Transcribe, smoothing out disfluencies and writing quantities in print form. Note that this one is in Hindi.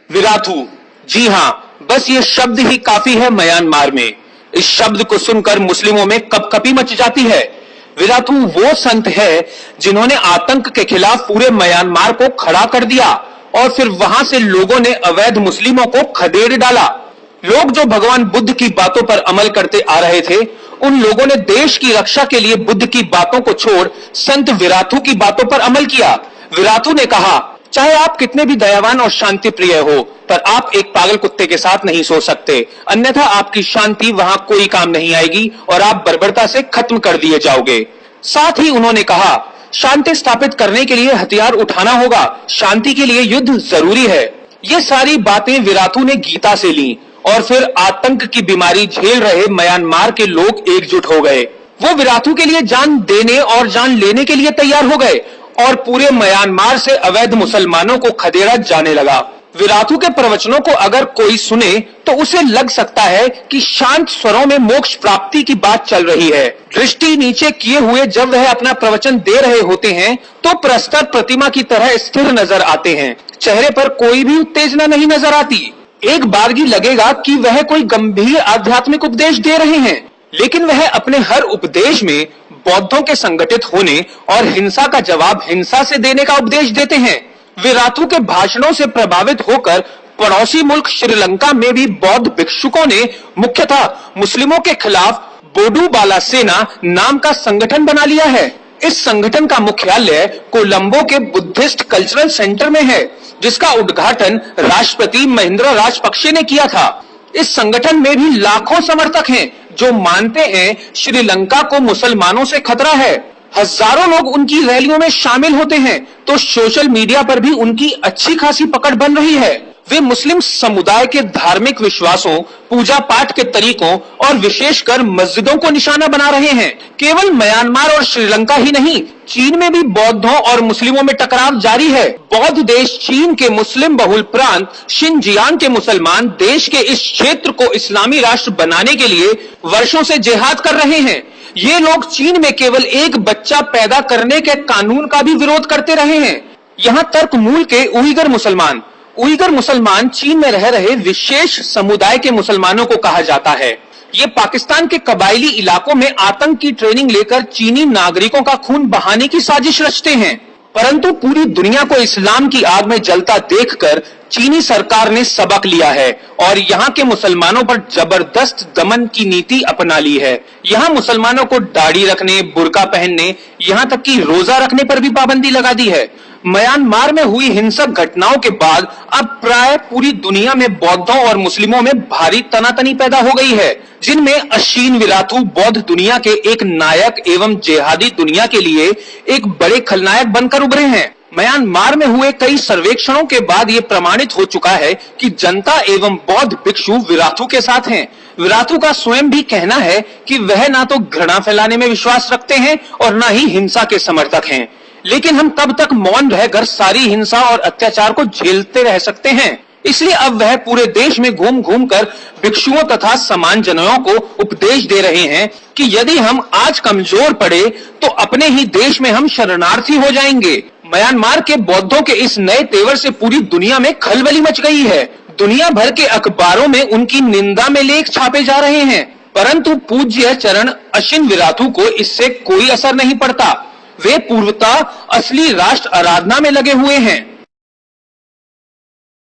विराथू, जी हां, बस ये शब्द ही काफी है म्यांमार में। इस शब्द को सुनकर मुस्लिमों में कपकपी मच जाती है। विराथू वो संत है जिन्होंने आतंक के खिलाफ पूरे म्यांमार को खड़ा कर दिया और फिर वहां से लोगों ने अवैध मुस्लिमों को खदेड़ डाला। लोग जो भगवान बुद्ध की बातों पर अमल करते आ रहे थे, उन लोगों ने देश की रक्षा के लिए बुद्ध की बातों को छोड़ संत विराथू की बातों पर अमल किया। विराथू ने कहा, चाहे आप कितने भी दयावान और शांति प्रिय हो, पर आप एक पागल कुत्ते के साथ नहीं सो सकते, अन्यथा आपकी शांति वहां कोई काम नहीं आएगी और आप बर्बरता से खत्म कर दिए जाओगे। साथ ही उन्होंने कहा, शांति स्थापित करने के लिए हथियार उठाना होगा, शांति के लिए युद्ध जरूरी है। ये सारी बातें विराथू ने गीता से ली और फिर आतंक की बीमारी झेल रहे म्यांमार के लोग एकजुट हो गए। वो विराथू के लिए जान देने और जान लेने के लिए तैयार हो गए और पूरे म्यांमार से अवैध मुसलमानों को खदेड़ा जाने लगा। विराथू के प्रवचनों को अगर कोई सुने तो उसे लग सकता है कि शांत स्वरों में मोक्ष प्राप्ति की बात चल रही है। दृष्टि नीचे किए हुए जब वह अपना प्रवचन दे रहे होते हैं तो प्रस्तर प्रतिमा की तरह स्थिर नजर आते हैं। चेहरे पर कोई भी उत्तेजना नहीं नजर आती। एक बारगी लगेगा कि वह कोई गंभीर आध्यात्मिक उपदेश दे रहे हैं, लेकिन वह अपने हर उपदेश में बौद्धों के संगठित होने और हिंसा का जवाब हिंसा से देने का उपदेश देते हैं। विराथू के भाषणों से प्रभावित होकर पड़ोसी मुल्क श्रीलंका में भी बौद्ध भिक्षुकों ने मुख्यतः मुस्लिमों के खिलाफ बोडू बाला सेना नाम का संगठन बना लिया है। इस संगठन का मुख्यालय कोलंबो के बुद्धिस्ट कल्चरल सेंटर में है, जिसका उद्घाटन राष्ट्रपति महिंद्रा राजपक्षे ने किया था। इस संगठन में भी लाखों समर्थक हैं जो मानते हैं श्रीलंका को मुसलमानों से खतरा है। हजारों लोग उनकी रैलियों में शामिल होते हैं तो सोशल मीडिया पर भी उनकी अच्छी खासी पकड़ बन रही है। वे मुस्लिम समुदाय के धार्मिक विश्वासों, पूजा पाठ के तरीकों और विशेषकर मस्जिदों को निशाना बना रहे हैं। केवल म्यांमार और श्रीलंका ही नहीं, चीन में भी बौद्धों और मुस्लिमों में टकराव जारी है। बौद्ध देश चीन के मुस्लिम बहुल प्रांत शिनजियांग के मुसलमान देश के इस क्षेत्र को इस्लामी राष्ट्र बनाने के लिए वर्षों से जिहाद कर रहे हैं। ये लोग चीन में केवल एक बच्चा पैदा करने के कानून का भी विरोध करते रहे हैं। यहाँ तर्कमूल के उइगर मुसलमान चीन में रह रहे विशेष समुदाय के मुसलमानों को कहा जाता है। ये पाकिस्तान के कबायली इलाकों में आतंक की ट्रेनिंग लेकर चीनी नागरिकों का खून बहाने की साजिश रचते हैं, परंतु पूरी दुनिया को इस्लाम की आग में जलता देखकर चीनी सरकार ने सबक लिया है और यहाँ के मुसलमानों पर जबरदस्त दमन की नीति अपना ली है। यहाँ मुसलमानों को दाढ़ी रखने, बुर्का पहनने, यहाँ तक कि रोजा रखने पर भी पाबंदी लगा दी है। म्यांमार में हुई हिंसक घटनाओं के बाद अब प्राय पूरी दुनिया में बौद्धों और मुस्लिमों में भारी तनातनी पैदा हो गई है, जिनमें अशीन विराथू बौद्ध दुनिया के एक नायक एवं जिहादी दुनिया के लिए एक बड़े खलनायक बनकर उभरे हैं। म्यांमार में हुए कई सर्वेक्षणों के बाद ये प्रमाणित हो चुका है कि जनता एवं बौद्ध भिक्षु विराथू के साथ हैं। विराथू का स्वयं भी कहना है कि वह ना तो घृणा फैलाने में विश्वास रखते हैं और न ही हिंसा के समर्थक हैं, लेकिन हम कब तक मौन रहकर सारी हिंसा और अत्याचार को झेलते रह सकते हैं। इसलिए अब वह पूरे देश में घूम घूम कर भिक्षुओं तथा समान जनों को उपदेश दे रहे हैं कि यदि हम आज कमजोर पड़े तो अपने ही देश में हम शरणार्थी हो जाएंगे। म्यांमार के बौद्धों के इस नए तेवर से पूरी दुनिया में खलबली मच गई है। दुनिया भर के अखबारों में उनकी निंदा में लेख छापे जा रहे हैं, परंतु पूज्य चरण अशीन विराथू को इससे कोई असर नहीं पड़ता। वे पूर्वतः असली राष्ट्र आराधना में लगे हुए हैं।